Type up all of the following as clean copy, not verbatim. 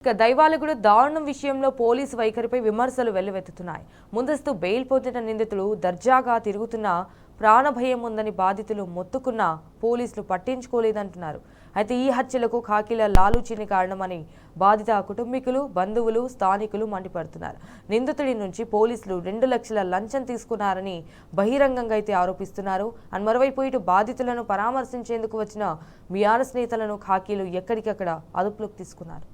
ఇక దైవాలగూడ దారుణం విషయంలో పోలీసు వైఖరిపై విమర్శలు వెల్లువెత్తుతున్నాయి. ముందస్తు బెయిల్ పొందిన నిందితులు దర్జాగా తిరుగుతున్న ప్రాణభయం ఉందని బాధితులు మొత్తుకున్నా పోలీసులు పట్టించుకోలేదంటున్నారు. అయితే ఈ హత్యలకు ఖాకీల లాలూచీని కారణమని బాధిత కుటుంబీకులు, బంధువులు, స్థానికులు మండిపడుతున్నారు. నిందితుడి నుంచి పోలీసులు 2 లక్షల లంచం తీసుకున్నారని బహిరంగంగా అయితే ఆరోపిస్తున్నారు. అండ్ మరోవైపు ఇటు బాధితులను పరామర్శించేందుకు వచ్చిన బీఆర్ఎస్ నేతలను ఖాకీలు ఎక్కడికక్కడ అదుపులోకి తీసుకున్నారు.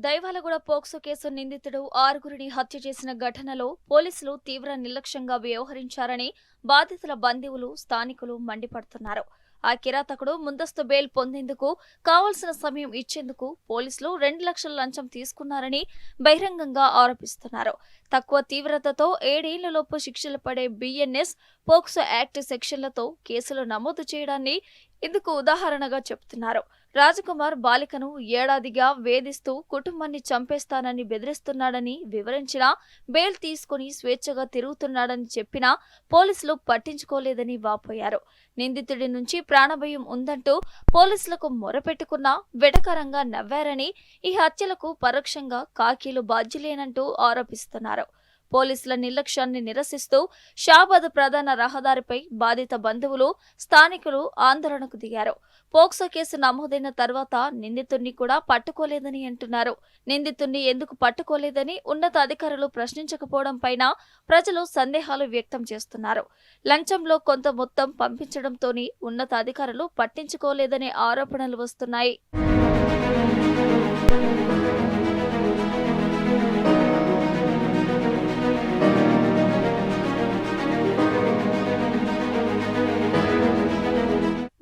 దైవాలగూడ పోక్సో కేసు నిందితుడు 6గురిని హత్య చేసిన ఘటనలో పోలీసులు తీవ్ర నిర్లక్ష్యంగా వ్యవహరించారని బాధితుల బంధువులు, స్థానికులు మండిపడుతున్నారు. ఆ కిరాతకుడు ముందస్తు బెయిల్ పొందేందుకు కావాల్సిన సమయం ఇచ్చేందుకు పోలీసులు 2 లక్షల లంచం తీసుకున్నారని బహిరంగంగా ఆరోపిస్తున్నారు. తక్కువ తీవ్రతతో 7 ఏళ్లలోపు శిక్షలు పడే బిఎన్ఎస్ పోక్సో యాక్ట్ సెక్షన్లతో కేసులు నమోదు చేయడాన్ని ఇందుకు ఉదాహరణగా చెబుతున్నారు. రాజకుమార్ బాలికను ఏడాదిగా వేధిస్తూ కుటుంబాన్ని చంపేస్తానని బెదిరిస్తున్నాడని వివరించినా, బెయిల్ తీసుకుని స్వేచ్ఛగా తిరుగుతున్నాడని చెప్పినా పోలీసులు పట్టించుకోలేదని వాపోయారు. నిందితుడి నుంచి ప్రాణభయం ఉందంటూ పోలీసులకు మొరపెట్టుకున్నా వెటకారంగా నవ్వారని, ఈ హత్యలకు పరోక్షంగా ఖాకీలు బాధ్యులేనంటూ ఆరోపిస్తున్నారు. పోలీసుల నిర్లక్ష్యాన్ని నిరసిస్తూ షాబాద్ ప్రధాన రహదారిపై బాధిత బంధువులు, స్థానికులు ఆందోళనకు దిగారు. పోక్సో కేసు నమోదైన తర్వాత నిందితుడిని కూడా పట్టుకోలేదని అంటున్నారు. నిందితుడిని ఎందుకు పట్టుకోలేదని ఉన్నత అధికారులు ప్రశ్నించకపోవడం పైన ప్రజలు సందేహాలు వ్యక్తం చేస్తున్నారు. లంచంలో కొంత మొత్తం పంపించడంతోనే ఉన్నత అధికారులు పట్టించుకోలేదనే ఆరోపణలు వస్తున్నాయి.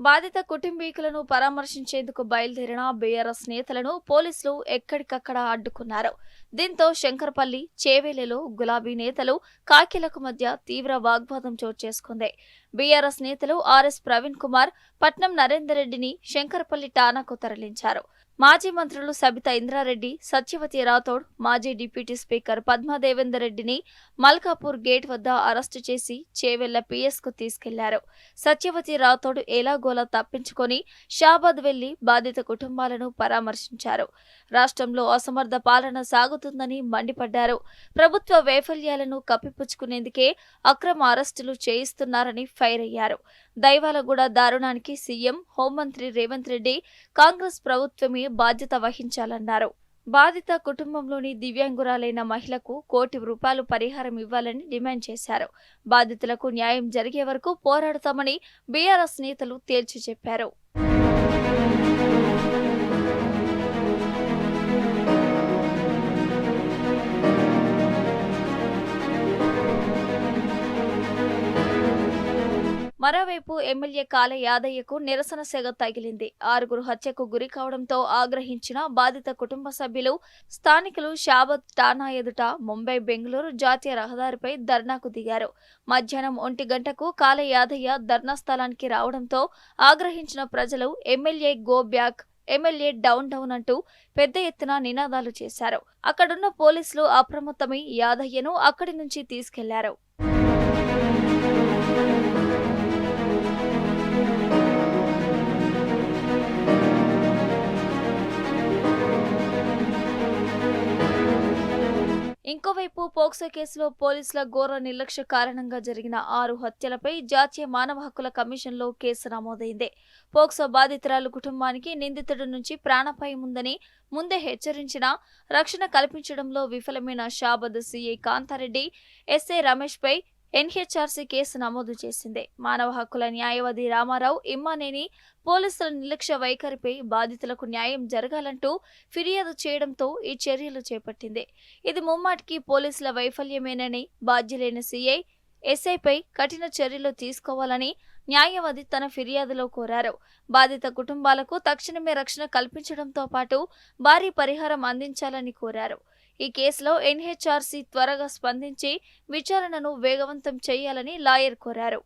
బాధిత కుటుంబీకులను పరామర్శించేందుకు బయలుదేరిన బీఆర్ఎస్ నేతలను పోలీసులు ఎక్కడికక్కడ అడ్డుకున్నారు. దీంతో శంకరపల్లి, చేవేలలో గులాబీ నేతలు, ఖాకీలకు మధ్య తీవ్ర వాగ్వాదం చోటు చేసుకుంది. బీఆర్ఎస్ నేతలు ఆర్ఎస్ ప్రవీణ్ కుమార్, పట్నం నరేందర్ రెడ్డిని శంకరపల్లి ఠాణాకు తరలించారు. మాజీ మంత్రులు సబితా ఇంద్రారెడ్డి, సత్యవతి రాథోడ్, మాజీ డిప్యూటీ స్పీకర్ పద్మాదేవేందర్ రెడ్డిని మల్కాపూర్ గేట్ వద్ద అరెస్టు చేసి చేవెళ్ల పిఎస్కు తీసుకెళ్లారు. సత్యవతి రాథోడ్ ఎలాగోలా తప్పించుకొని షాబాద్ వెళ్లి బాధిత కుటుంబాలను పరామర్శించారు. రాష్ట్రంలో అసమర్థ పాలన సాగుతుందని మండిపడ్డారు. ప్రభుత్వ వైఫల్యాలను కప్పిపుచ్చుకునేందుకే అక్రమ అరెస్టులు చేయిస్తున్నారని ఫైర్ అయ్యారు. దైవాలగూడ దారుణానికి సీఎం, హోంమంత్రి రేవంత్ రెడ్డి, కాంగ్రెస్ ప్రభుత్వమే బాధ్యత వహించాలన్నారు. బాధిత కుటుంబంలోని దివ్యాంగురాలైన మహిళకు ₹1 కోటి పరిహారం ఇవ్వాలని డిమాండ్ చేశారు. బాధితులకు న్యాయం జరిగే వరకు పోరాడతామని బీఆర్ఎస్ నేతలు తేల్చి చెప్పారు. మరోవైపు ఎమ్మెల్యే కాళ యాదయ్యకు నిరసన సెగ తగిలింది. 6గురు హత్యకు గురి కావడంతో ఆగ్రహించిన బాధిత కుటుంబ సభ్యులు, స్థానికులు షాబాద్ ఠాణా ఎదుట ముంబై బెంగళూరు జాతీయ రహదారిపై ధర్నాకు దిగారు. మధ్యాహ్నం 1 గంటకు కాళ యాదయ్య ధర్నా స్థలానికి రావడంతో ఆగ్రహించిన ప్రజలు MLA go back, MLA down down అంటూ పెద్ద ఎత్తున నినాదాలు చేశారు. అక్కడున్న పోలీసులు అప్రమత్తమై యాదయ్యను అక్కడి నుంచి తీసుకెళ్లారు. ఇంకోవైపు పోక్సో కేసులో పోలీసుల ఘోర నిర్లక్ష్య కారణంగా జరిగిన 6 హత్యలపై జాతీయ మానవ హక్కుల కమిషన్లో కేసు నమోదైంది. పోక్సో బాధితురాలు కుటుంబానికి నిందితుడి నుంచి ప్రాణాపాయం ఉందని ముందే హెచ్చరించినా రక్షణ కల్పించడంలో విఫలమైన షాబాద్ సీఐ కాంతారెడ్డి, ఎస్ఐ రమేష్పై ఎన్హెచ్ఆర్సీ కేసు నమోదు చేసింది. మానవ హక్కుల న్యాయవాది రామారావు ఇమ్మానేని పోలీసుల నిర్లక్ష్య వైఖరిపై బాధితులకు న్యాయం జరగాలంటూ ఫిర్యాదు చేయడంతో ఈ చర్యలు చేపట్టింది. ఇది ముమ్మాటికి పోలీసుల వైఫల్యమేనని బాధ్యులైన సీఐ, ఎస్ఐపై కఠిన చర్యలు తీసుకోవాలని న్యాయవాది తన ఫిర్యాదులో కోరారు. బాధిత కుటుంబాలకు తక్షణమే రక్షణ కల్పించడంతో పాటు భారీ పరిహారం అందించాలని కోరారు. ఈ కేసులో ఎన్హెచ్ఆర్సీ త్వరగా స్పందించి విచారణను వేగవంతం చేయాలని లాయర్ కోరారు.